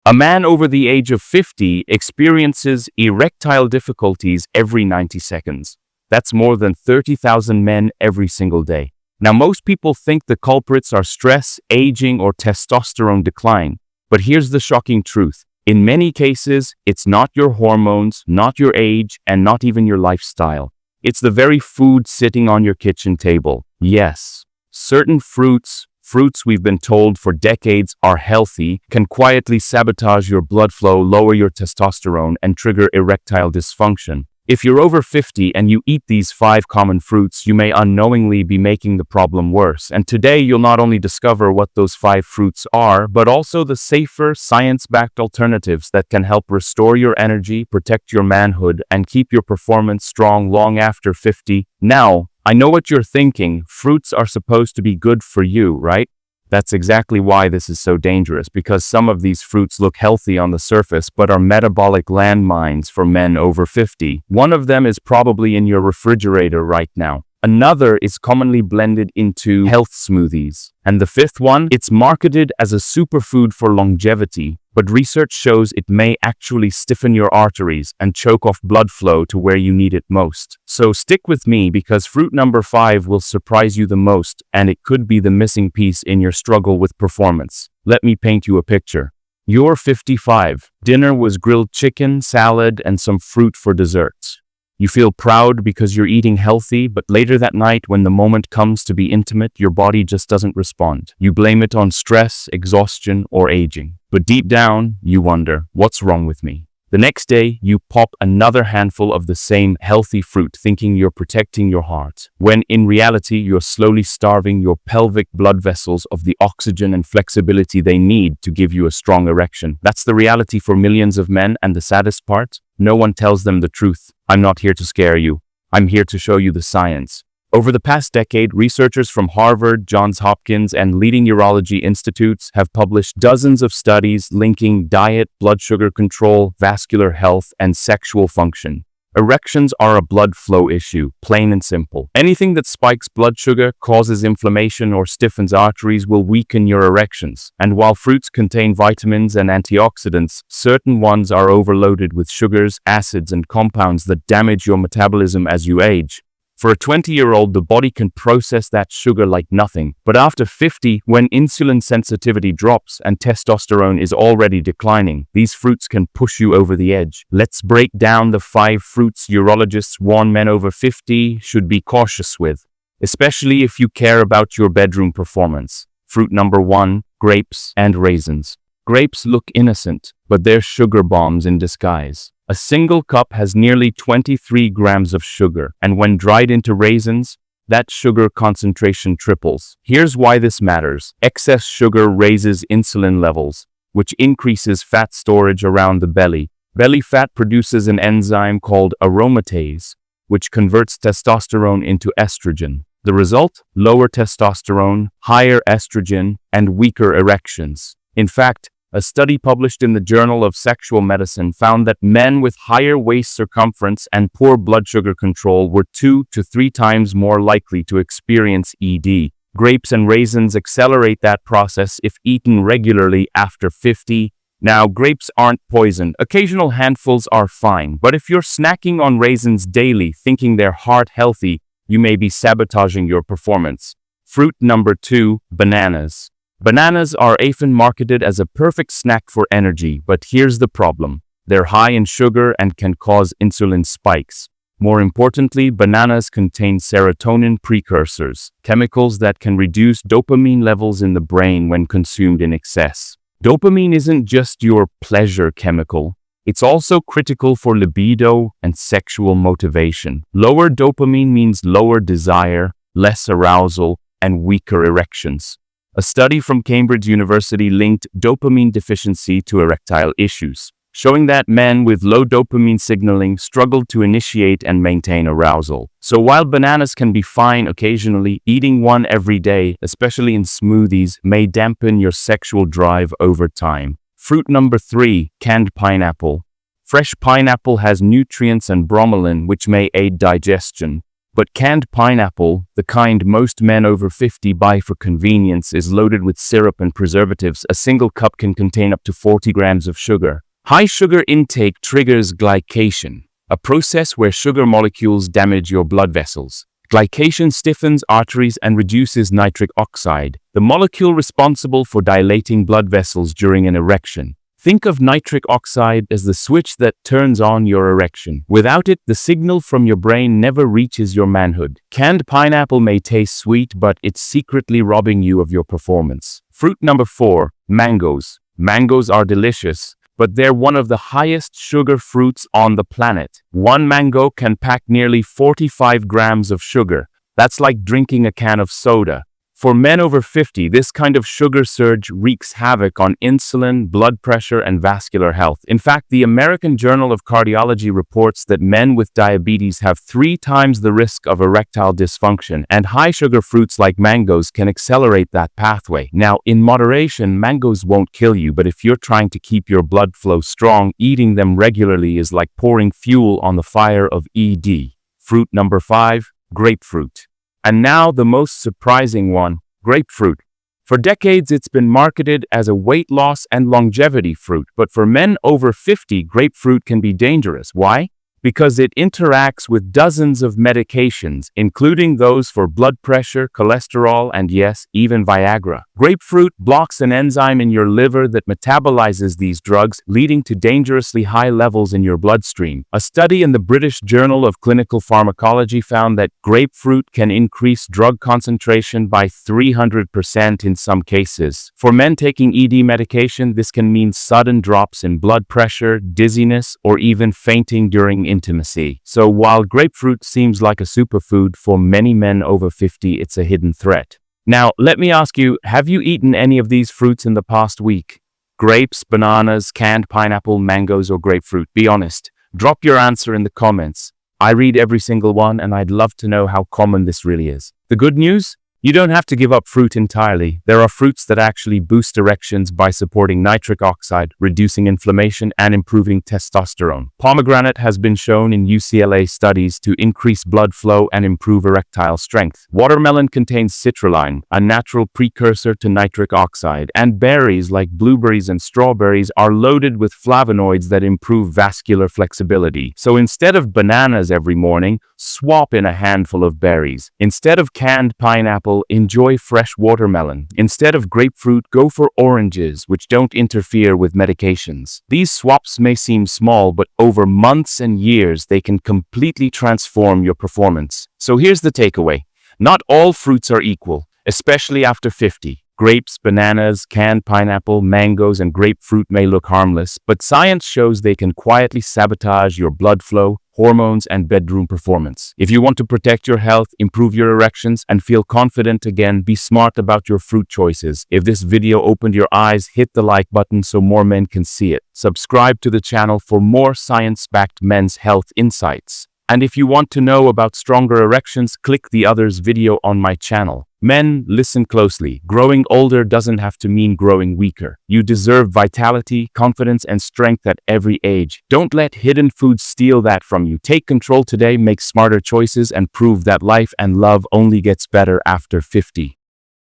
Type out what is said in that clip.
A man over the age of 50 experiences erectile difficulties every 90 seconds. That's more than 30,000 men every single day. Now, most people think the culprits are stress, aging, or testosterone decline. But here's the shocking truth. In many cases, it's not your hormones, not your age, and not even your lifestyle. It's the very food sitting on your kitchen table. Yes, certain fruits we've been told for decades are healthy, can quietly sabotage your blood flow, lower your testosterone, and trigger erectile dysfunction. If you're over 50 and you eat these 5 common fruits, you may unknowingly be making the problem worse. And today you'll not only discover what those 5 fruits are, but also the safer, science-backed alternatives that can help restore your energy, protect your manhood, and keep your performance strong long after 50. Now, I know what you're thinking. Fruits are supposed to be good for you, right? That's exactly why this is so dangerous, because some of these fruits look healthy on the surface but are metabolic landmines for men over 50. One of them is probably in your refrigerator right now. Another is commonly blended into health smoothies. And the fifth one, it's marketed as a superfood for longevity, but research shows it may actually stiffen your arteries and choke off blood flow to where you need it most. So stick with me, because fruit number 5 will surprise you the most, and it could be the missing piece in your struggle with performance. Let me paint you a picture. You're 55. Dinner was grilled chicken, salad, and some fruit for desserts. You feel proud because you're eating healthy, but later that night, when the moment comes to be intimate, your body just doesn't respond. You blame it on stress, exhaustion, or aging. But deep down, you wonder, what's wrong with me? The next day, you pop another handful of the same healthy fruit, thinking you're protecting your heart, when in reality, you're slowly starving your pelvic blood vessels of the oxygen and flexibility they need to give you a strong erection. That's the reality for millions of men, and the saddest part? No one tells them the truth. I'm not here to scare you. I'm here to show you the science. Over the past decade, researchers from Harvard, Johns Hopkins, and leading urology institutes have published dozens of studies linking diet, blood sugar control, vascular health, and sexual function. Erections are a blood flow issue, plain and simple. Anything that spikes blood sugar, causes inflammation, or stiffens arteries will weaken your erections. And while fruits contain vitamins and antioxidants, certain ones are overloaded with sugars, acids, and compounds that damage your metabolism as you age. For a 20-year-old, the body can process that sugar like nothing. But after 50, when insulin sensitivity drops and testosterone is already declining, these fruits can push you over the edge. Let's break down the 5 fruits urologists warn men over 50 should be cautious with, especially if you care about your bedroom performance. Fruit number 1, grapes and raisins. Grapes look innocent, but they're sugar bombs in disguise. A single cup has nearly 23 grams of sugar, and when dried into raisins, that sugar concentration triples. Here's why this matters. Excess sugar raises insulin levels, which increases fat storage around the belly. Belly fat produces an enzyme called aromatase, which converts testosterone into estrogen. The result? Lower testosterone, higher estrogen, and weaker erections. In fact, a study published in the Journal of Sexual Medicine found that men with higher waist circumference and poor blood sugar control were 2 to 3 times more likely to experience ED. Grapes and raisins accelerate that process if eaten regularly after 50. Now, grapes aren't poison. Occasional handfuls are fine. But if you're snacking on raisins daily, thinking they're heart healthy, you may be sabotaging your performance. Fruit number 2, bananas. Bananas are often marketed as a perfect snack for energy, but here's the problem. They're high in sugar and can cause insulin spikes. More importantly, bananas contain serotonin precursors, chemicals that can reduce dopamine levels in the brain when consumed in excess. Dopamine isn't just your pleasure chemical. It's also critical for libido and sexual motivation. Lower dopamine means lower desire, less arousal, and weaker erections. A study from Cambridge University linked dopamine deficiency to erectile issues, showing that men with low dopamine signaling struggle to initiate and maintain arousal. So while bananas can be fine occasionally, eating one every day, especially in smoothies, may dampen your sexual drive over time. Fruit number 3, canned pineapple. Fresh pineapple has nutrients and bromelain, which may aid digestion. But canned pineapple, the kind most men over 50 buy for convenience, is loaded with syrup and preservatives. A single cup can contain up to 40 grams of sugar. High sugar intake triggers glycation, a process where sugar molecules damage your blood vessels. Glycation stiffens arteries and reduces nitric oxide, the molecule responsible for dilating blood vessels during an erection. Think of nitric oxide as the switch that turns on your erection. Without it, the signal from your brain never reaches your manhood. Canned pineapple may taste sweet, but it's secretly robbing you of your performance. Fruit number 4, mangoes. Mangoes are delicious, but they're one of the highest sugar fruits on the planet. One mango can pack nearly 45 grams of sugar. That's like drinking a can of soda. For men over 50, this kind of sugar surge wreaks havoc on insulin, blood pressure, and vascular health. In fact, the American Journal of Cardiology reports that men with diabetes have 3 times the risk of erectile dysfunction, and high sugar fruits like mangoes can accelerate that pathway. Now, in moderation, mangoes won't kill you, but if you're trying to keep your blood flow strong, eating them regularly is like pouring fuel on the fire of ED. Fruit number 5, grapefruit. And now the most surprising one, grapefruit. For decades, it's been marketed as a weight loss and longevity fruit, but for men over 50, grapefruit can be dangerous. Why? Because it interacts with dozens of medications, including those for blood pressure, cholesterol, and yes, even Viagra. Grapefruit blocks an enzyme in your liver that metabolizes these drugs, leading to dangerously high levels in your bloodstream. A study in the British Journal of Clinical Pharmacology found that grapefruit can increase drug concentration by 300% in some cases. For men taking ED medication, this can mean sudden drops in blood pressure, dizziness, or even fainting during intimacy. So while grapefruit seems like a superfood, for many men over 50, it's a hidden threat. Now, let me ask you, have you eaten any of these fruits in the past week? Grapes, bananas, canned pineapple, mangoes, or grapefruit? Be honest. Drop your answer in the comments. I read every single one, and I'd love to know how common this really is. The good news? You don't have to give up fruit entirely. There are fruits that actually boost erections by supporting nitric oxide, reducing inflammation, and improving testosterone. Pomegranate has been shown in UCLA studies to increase blood flow and improve erectile strength. Watermelon contains citrulline, a natural precursor to nitric oxide, and berries like blueberries and strawberries are loaded with flavonoids that improve vascular flexibility. So instead of bananas every morning, swap in a handful of berries. Instead of canned pineapple, enjoy fresh watermelon. Instead of grapefruit, go for oranges, which don't interfere with medications. These swaps may seem small, but over months and years, they can completely transform your performance. So here's the takeaway. Not all fruits are equal, especially after 50. Grapes, bananas, canned pineapple, mangoes, and grapefruit may look harmless, but science shows they can quietly sabotage your blood flow, hormones, and bedroom performance. If you want to protect your health, improve your erections, and feel confident again, be smart about your fruit choices. If this video opened your eyes, hit the like button so more men can see it. Subscribe to the channel for more science-backed men's health insights. And if you want to know about stronger erections, click the others video on my channel. Men, listen closely. Growing older doesn't have to mean growing weaker. You deserve vitality, confidence, and strength at every age. Don't let hidden foods steal that from you. Take control today, make smarter choices, and prove that life and love only gets better after 50.